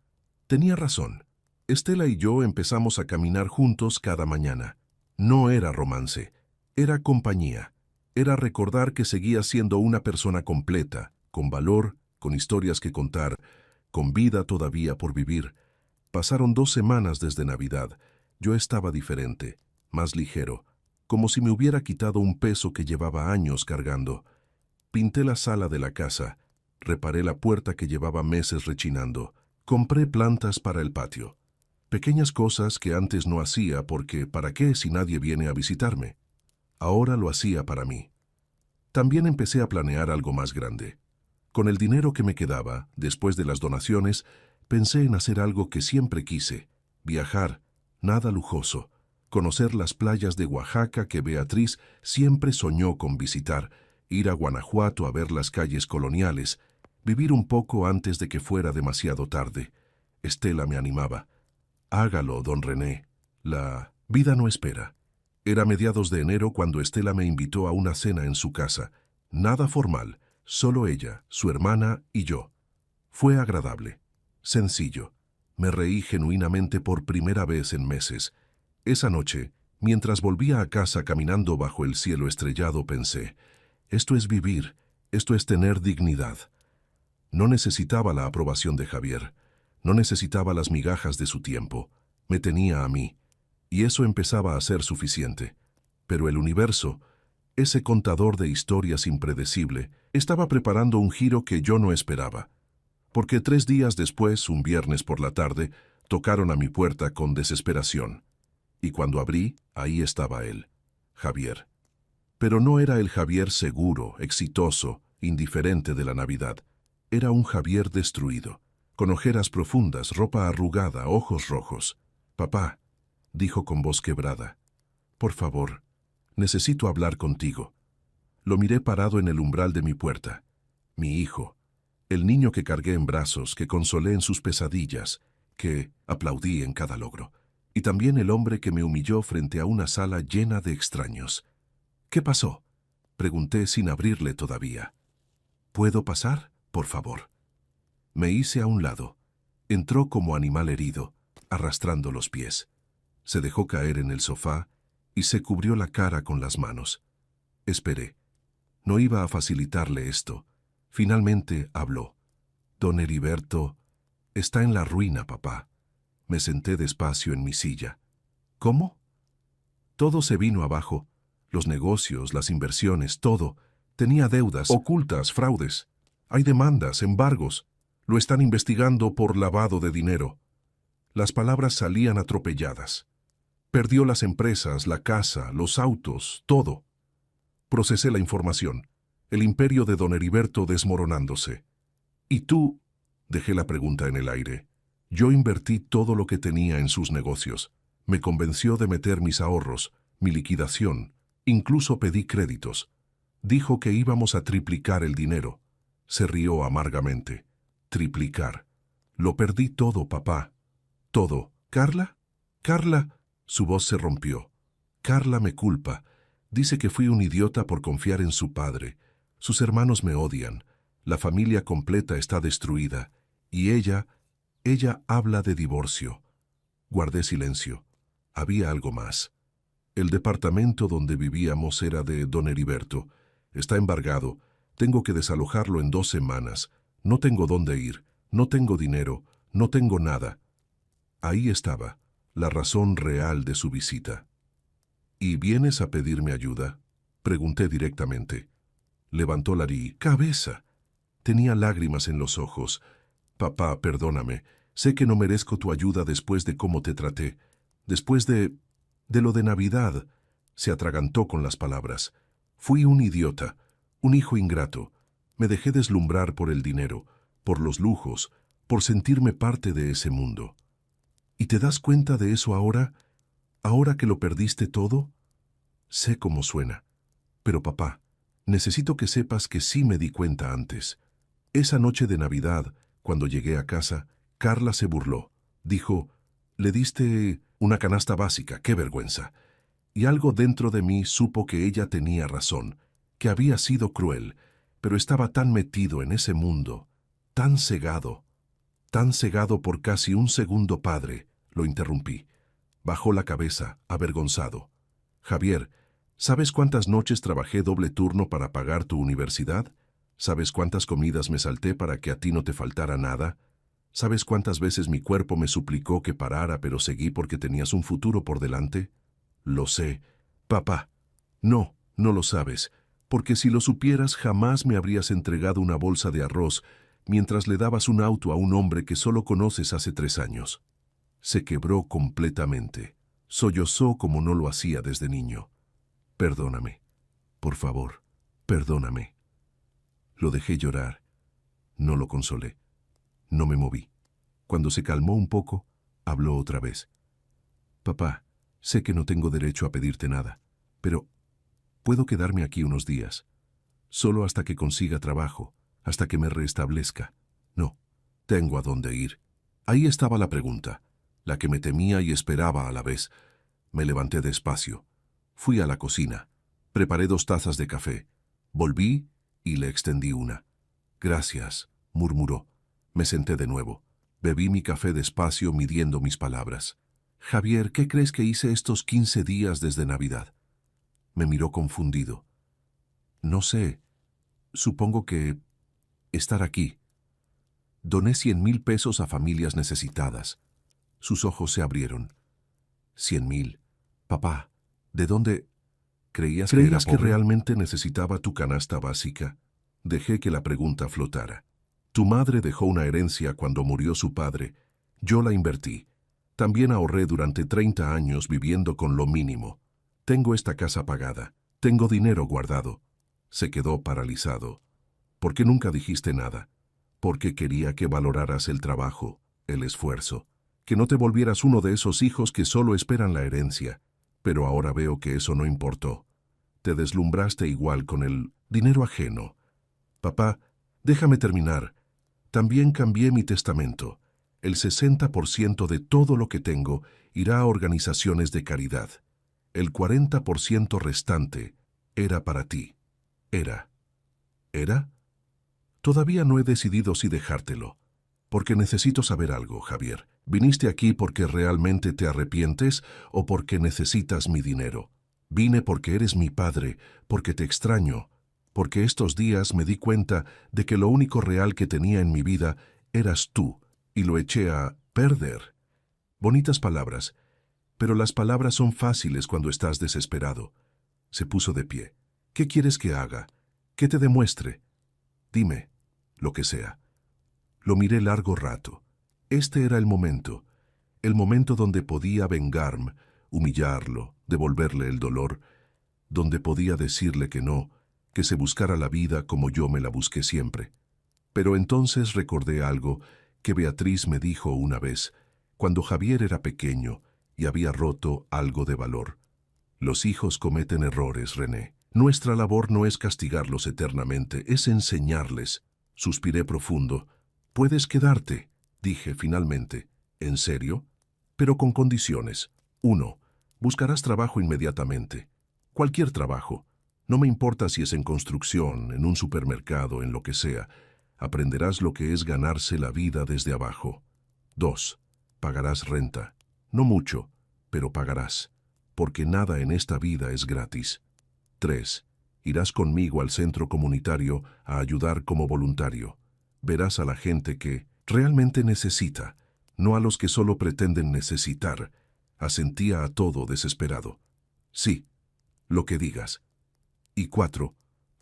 Tenía razón. Estela y yo empezamos a caminar juntos cada mañana. No era romance, era compañía. Era recordar que seguía siendo una persona completa, con valor, con historias que contar, con vida todavía por vivir. Pasaron 2 semanas desde Navidad. Yo estaba diferente, más ligero, como si me hubiera quitado un peso que llevaba años cargando. Pinté la sala de la casa, reparé la puerta que llevaba meses rechinando, compré plantas para el patio. Pequeñas cosas que antes no hacía porque ¿para qué si nadie viene a visitarme? Ahora lo hacía para mí. También empecé a planear algo más grande. Con el dinero que me quedaba, después de las donaciones, pensé en hacer algo que siempre quise: viajar, nada lujoso, conocer las playas de Oaxaca que Beatriz siempre soñó con visitar, ir a Guanajuato a ver las calles coloniales, vivir un poco antes de que fuera demasiado tarde. Estela me animaba. Hágalo, don René. La vida no espera. Era mediados de enero cuando Estela me invitó a una cena en su casa. Nada formal, solo ella, su hermana y yo. Fue agradable, sencillo. Me reí genuinamente por primera vez en meses. Esa noche, mientras volvía a casa caminando bajo el cielo estrellado, pensé: esto es vivir, esto es tener dignidad. No necesitaba la aprobación de Javier, no necesitaba las migajas de su tiempo. Me tenía a mí, y eso empezaba a ser suficiente. Pero el universo, ese contador de historias impredecible, estaba preparando un giro que yo no esperaba. Porque 3 días después, un viernes por la tarde, tocaron a mi puerta con desesperación. Y cuando abrí, ahí estaba él, Javier. Pero no era el Javier seguro, exitoso, indiferente de la Navidad. Era un Javier destruido, con ojeras profundas, ropa arrugada, ojos rojos. «Papá», dijo con voz quebrada, «por favor, necesito hablar contigo». Lo miré parado en el umbral de mi puerta. Mi hijo, el niño que cargué en brazos, que consolé en sus pesadillas, que aplaudí en cada logro. Y también el hombre que me humilló frente a una sala llena de extraños. «¿Qué pasó?», pregunté sin abrirle todavía. «¿Puedo pasar, por favor?». Me hice a un lado. Entró como animal herido, arrastrando los pies. Se dejó caer en el sofá y se cubrió la cara con las manos. Esperé. No iba a facilitarle esto. Finalmente habló. «Don Heriberto está en la ruina, papá». Me senté despacio en mi silla. «¿Cómo?». Todo se vino abajo. Los negocios, las inversiones, todo. Tenía deudas, ocultas, fraudes. Hay demandas, embargos. Lo están investigando por lavado de dinero. Las palabras salían atropelladas. Perdió las empresas, la casa, los autos, todo. Procesé la información. El imperio de don Heriberto desmoronándose. «¿Y tú?», dejé la pregunta en el aire. Yo invertí todo lo que tenía en sus negocios. Me convenció de meter mis ahorros, mi liquidación. Incluso pedí créditos. Dijo que íbamos a triplicar el dinero. Se rió amargamente. Triplicar. Lo perdí todo, papá. Todo. ¿Carla? Carla. Su voz se rompió. Carla me culpa. Dice que fui un idiota por confiar en su padre. Sus hermanos me odian. La familia completa está destruida. Y ella habla de divorcio. Guardé silencio. Había algo más. El departamento donde vivíamos era de don Heriberto. Está embargado. Tengo que desalojarlo en 2 semanas. No tengo dónde ir. No tengo dinero. No tengo nada. Ahí estaba, la razón real de su visita. «¿Y vienes a pedirme ayuda?», pregunté directamente. Levantó la cabeza. Tenía lágrimas en los ojos. «Papá, perdóname. Sé que no merezco tu ayuda después de cómo te traté. Después de lo de Navidad». Se atragantó con las palabras. «Fui un idiota, un hijo ingrato. Me dejé deslumbrar por el dinero, por los lujos, por sentirme parte de ese mundo». «¿Y te das cuenta de eso ahora? ¿Ahora que lo perdiste todo?». Sé cómo suena. Pero papá, necesito que sepas que sí me di cuenta antes. Esa noche de Navidad, cuando llegué a casa, Carla se burló. Dijo: «Le diste una canasta básica, qué vergüenza». Y algo dentro de mí supo que ella tenía razón, que había sido cruel, pero estaba tan metido en ese mundo, tan cegado por casi un segundo padre, Lo interrumpí. Bajó la cabeza, avergonzado. Javier, ¿sabes cuántas noches trabajé doble turno para pagar tu universidad? ¿Sabes cuántas comidas me salté para que a ti no te faltara nada? ¿Sabes cuántas veces mi cuerpo me suplicó que parara, pero seguí porque tenías un futuro por delante? Lo sé. Papá. No, no lo sabes, porque si lo supieras jamás me habrías entregado una bolsa de arroz mientras le dabas un auto a un hombre que solo conoces hace 3 años. Se quebró completamente. Sollozó como no lo hacía desde niño. Perdóname. Por favor, perdóname. Lo dejé llorar. No lo consolé. No me moví. Cuando se calmó un poco, habló otra vez. Papá, sé que no tengo derecho a pedirte nada, pero puedo quedarme aquí unos días. Solo hasta que consiga trabajo, hasta que me restablezca. No, tengo a dónde ir. Ahí estaba la pregunta, la que me temía y esperaba a la vez. Me levanté despacio. Fui a la cocina. Preparé 2 tazas de café. Volví y le extendí una. Gracias, murmuró. Me senté de nuevo. Bebí mi café despacio midiendo mis palabras. Javier, ¿qué crees que hice estos 15 días desde Navidad? Me miró confundido. No sé. Supongo que estar aquí. Doné 100,000 pesos a familias necesitadas. Sus ojos se abrieron. 100,000. Papá, ¿de dónde? ¿Creías que realmente necesitaba tu canasta básica? Dejé que la pregunta flotara. Tu madre dejó una herencia cuando murió su padre. Yo la invertí. También ahorré durante 30 años viviendo con lo mínimo. Tengo esta casa pagada. Tengo dinero guardado. Se quedó paralizado. ¿Por qué nunca dijiste nada? Porque quería que valoraras el trabajo, el esfuerzo, que no te volvieras uno de esos hijos que solo esperan la herencia. Pero ahora veo que eso no importó. Te deslumbraste igual con el dinero ajeno. Papá, déjame terminar. También cambié mi testamento. El 60% de todo lo que tengo irá a organizaciones de caridad. El 40% restante era para ti. Era. ¿Era? Todavía no he decidido si dejártelo. Porque necesito saber algo, Javier. ¿Viniste aquí porque realmente te arrepientes o porque necesitas mi dinero? Vine porque eres mi padre, porque te extraño, porque estos días me di cuenta de que lo único real que tenía en mi vida eras tú, y lo eché a perder. Bonitas palabras, pero las palabras son fáciles cuando estás desesperado. Se puso de pie. ¿Qué quieres que haga? ¿Qué te demuestre? Dime, lo que sea. Lo miré largo rato. Este era el momento donde podía vengarme, humillarlo, devolverle el dolor, donde podía decirle que no, que se buscara la vida como yo me la busqué siempre. Pero entonces recordé algo que Beatriz me dijo una vez, cuando Javier era pequeño y había roto algo de valor. Los hijos cometen errores, René. Nuestra labor no es castigarlos eternamente, es enseñarles. Suspiré profundo. Puedes quedarte, dije finalmente. ¿En serio? Pero con condiciones. 1. Buscarás trabajo inmediatamente. Cualquier trabajo. No me importa si es en construcción, en un supermercado, en lo que sea. Aprenderás lo que es ganarse la vida desde abajo. 2. Pagarás renta. No mucho, pero pagarás, porque nada en esta vida es gratis. 3. Irás conmigo al centro comunitario a ayudar como voluntario. Verás a la gente que realmente necesita, no a los que solo pretenden necesitar. Asentía a todo desesperado. Sí, lo que digas. Y 4.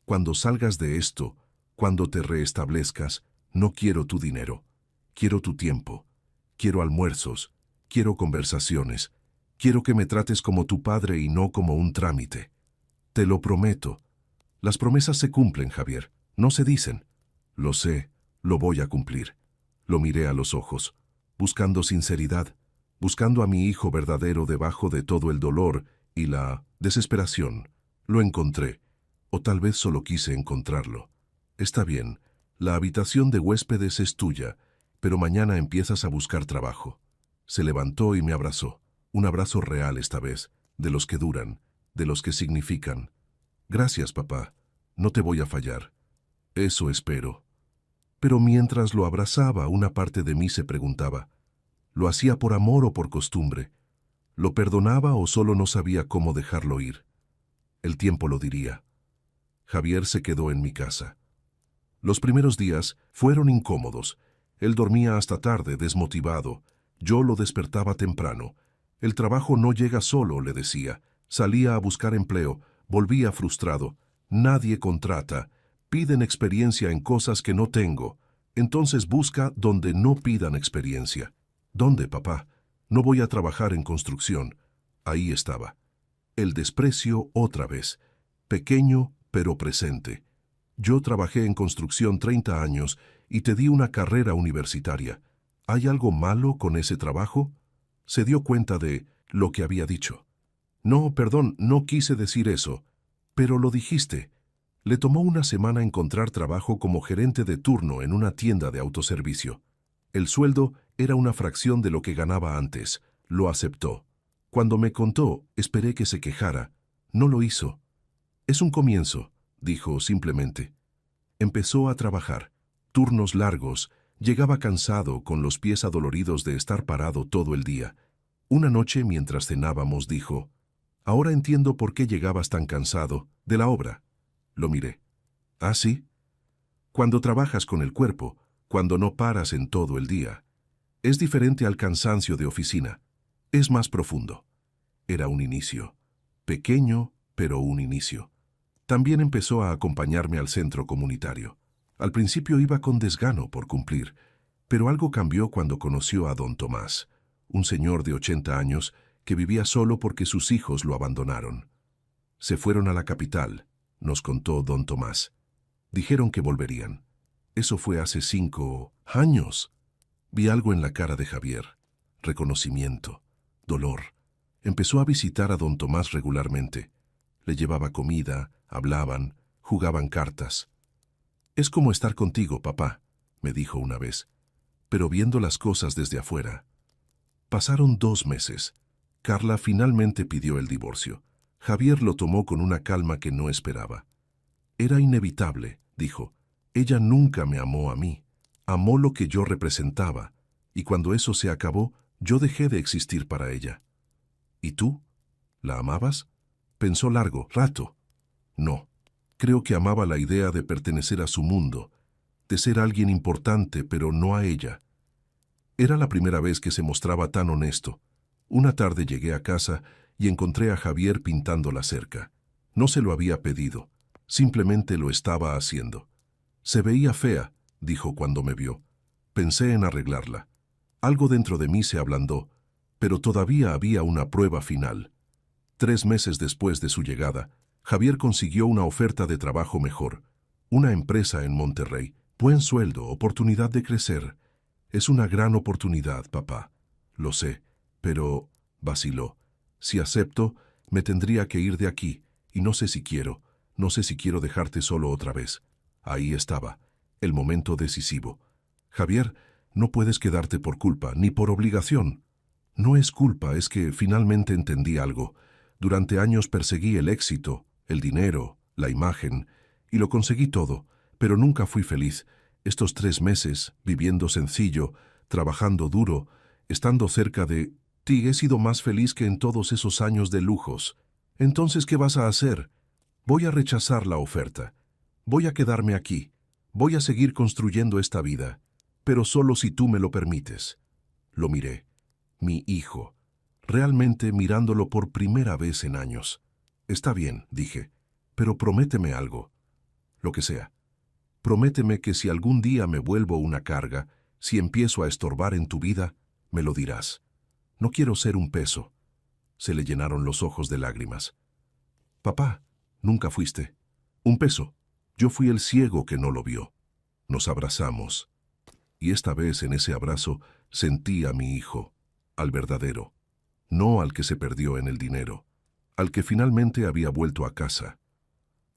Cuando salgas de esto, cuando te reestablezcas, no quiero tu dinero. Quiero tu tiempo. Quiero almuerzos. Quiero conversaciones. Quiero que me trates como tu padre y no como un trámite. Te lo prometo. Las promesas se cumplen, Javier. No se dicen. Lo sé. Lo voy a cumplir. Lo miré a los ojos, buscando sinceridad, buscando a mi hijo verdadero debajo de todo el dolor y la desesperación. Lo encontré, o tal vez solo quise encontrarlo. Está bien, la habitación de huéspedes es tuya, pero mañana empiezas a buscar trabajo. Se levantó y me abrazó, un abrazo real esta vez, de los que duran, de los que significan. Gracias, papá, no te voy a fallar. Eso espero. Pero mientras lo abrazaba, una parte de mí se preguntaba, ¿Lo hacía por amor o por costumbre? ¿Lo perdonaba o solo no sabía cómo dejarlo ir? El tiempo lo diría. Javier se quedó en mi casa. Los primeros días fueron incómodos. Él dormía hasta tarde, desmotivado. Yo lo despertaba temprano. El trabajo no llega solo, le decía. Salía a buscar empleo, volvía frustrado. Nadie contrata. Piden experiencia en cosas que no tengo. Entonces busca donde no pidan experiencia. ¿Dónde, papá? No voy a trabajar en construcción. Ahí estaba. El desprecio otra vez. Pequeño, pero presente. Yo trabajé en construcción 30 años y te di una carrera universitaria. ¿Hay algo malo con ese trabajo? Se dio cuenta de lo que había dicho. No, perdón, no quise decir eso. Pero lo dijiste. Le tomó una semana encontrar trabajo como gerente de turno en una tienda de autoservicio. El sueldo era una fracción de lo que ganaba antes. Lo aceptó. Cuando me contó, esperé que se quejara. No lo hizo. Es un comienzo, dijo simplemente. Empezó a trabajar. Turnos largos. Llegaba cansado, con los pies adoloridos de estar parado todo el día. Una noche, mientras cenábamos, dijo: «Ahora entiendo por qué llegabas tan cansado de la obra». Lo miré. «¿Ah, sí?» Cuando trabajas con el cuerpo, cuando no paras en todo el día, es diferente al cansancio de oficina. Es más profundo. Era un inicio. Pequeño, pero un inicio. También empezó a acompañarme al centro comunitario. Al principio iba con desgano por cumplir, pero algo cambió cuando conoció a don Tomás, un señor de 80 años que vivía solo porque sus hijos lo abandonaron. Se fueron a la capital, nos contó don Tomás. Dijeron que volverían. Eso fue hace 5 años. Vi algo en la cara de Javier. Reconocimiento, dolor. Empezó a visitar a don Tomás regularmente. Le llevaba comida, hablaban, jugaban cartas. «Es como estar contigo, papá», me dijo una vez, pero viendo las cosas desde afuera. Pasaron 2 meses. Carla finalmente pidió el divorcio. Javier lo tomó con una calma que no esperaba. «Era inevitable», dijo. «Ella nunca me amó a mí. Amó lo que yo representaba, y cuando eso se acabó, yo dejé de existir para ella». «¿Y tú? ¿La amabas?» Pensó largo rato. «No. Creo que amaba la idea de pertenecer a su mundo, de ser alguien importante, pero no a ella». Era la primera vez que se mostraba tan honesto. Una tarde llegué a casa y encontré a Javier pintando la cerca. No se lo había pedido, simplemente lo estaba haciendo. «Se veía fea», dijo cuando me vio. Pensé en arreglarla. Algo dentro de mí se ablandó, pero todavía había una prueba final. 3 meses después de su llegada, Javier consiguió una oferta de trabajo mejor. Una empresa en Monterrey, buen sueldo, oportunidad de crecer. «Es una gran oportunidad, papá». «Lo sé, pero…», vaciló. «Si acepto, me tendría que ir de aquí, y no sé si quiero, no sé si quiero dejarte solo otra vez». Ahí estaba, el momento decisivo. «Javier, no puedes quedarte por culpa, ni por obligación». «No es culpa, es que finalmente entendí algo. Durante años perseguí el éxito, el dinero, la imagen, y lo conseguí todo, pero nunca fui feliz. Estos 3 meses, viviendo sencillo, trabajando duro, estando cerca de ti, he sido más feliz que en todos esos años de lujos. Entonces, ¿qué vas a hacer?» «Voy a rechazar la oferta. Voy a quedarme aquí. Voy a seguir construyendo esta vida, pero solo si tú me lo permites». Lo miré. Mi hijo. Realmente mirándolo por primera vez en años. «Está bien», dije, «pero prométeme algo». «Lo que sea. Prométeme que si algún día me vuelvo una carga, si empiezo a estorbar en tu vida, me lo dirás. No quiero ser un peso». Se le llenaron los ojos de lágrimas. «Papá, nunca fuiste un peso. Yo fui el ciego que no lo vio». Nos abrazamos. Y esta vez en ese abrazo sentí a mi hijo, al verdadero, no al que se perdió en el dinero, al que finalmente había vuelto a casa.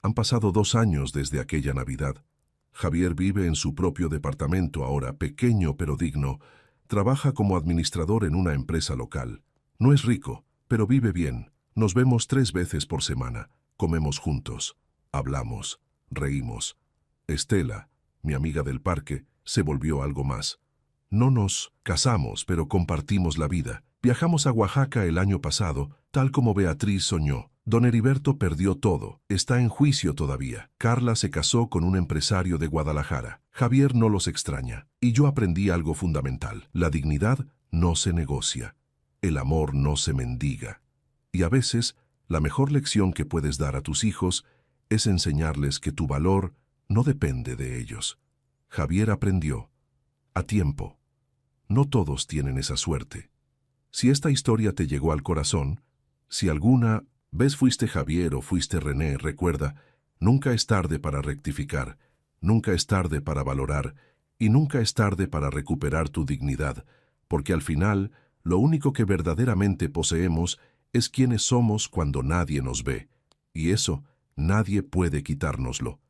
Han pasado 2 años desde aquella Navidad. Javier vive en su propio departamento ahora, pequeño pero digno. Trabaja como administrador en una empresa local. No es rico, pero vive bien. Nos vemos 3 veces por semana. Comemos juntos. Hablamos. Reímos. Estela, mi amiga del parque, se volvió algo más. No nos casamos, pero compartimos la vida. Viajamos a Oaxaca el año pasado, tal como Beatriz soñó. Don Heriberto perdió todo, está en juicio todavía. Carla se casó con un empresario de Guadalajara. Javier no los extraña. Y yo aprendí algo fundamental. La dignidad no se negocia. El amor no se mendiga. Y a veces, la mejor lección que puedes dar a tus hijos es enseñarles que tu valor no depende de ellos. Javier aprendió. A tiempo. No todos tienen esa suerte. Si esta historia te llegó al corazón, si alguna vez fuiste Javier o fuiste René, recuerda, nunca es tarde para rectificar, nunca es tarde para valorar y nunca es tarde para recuperar tu dignidad, porque al final, lo único que verdaderamente poseemos es quienes somos cuando nadie nos ve, y eso nadie puede quitárnoslo.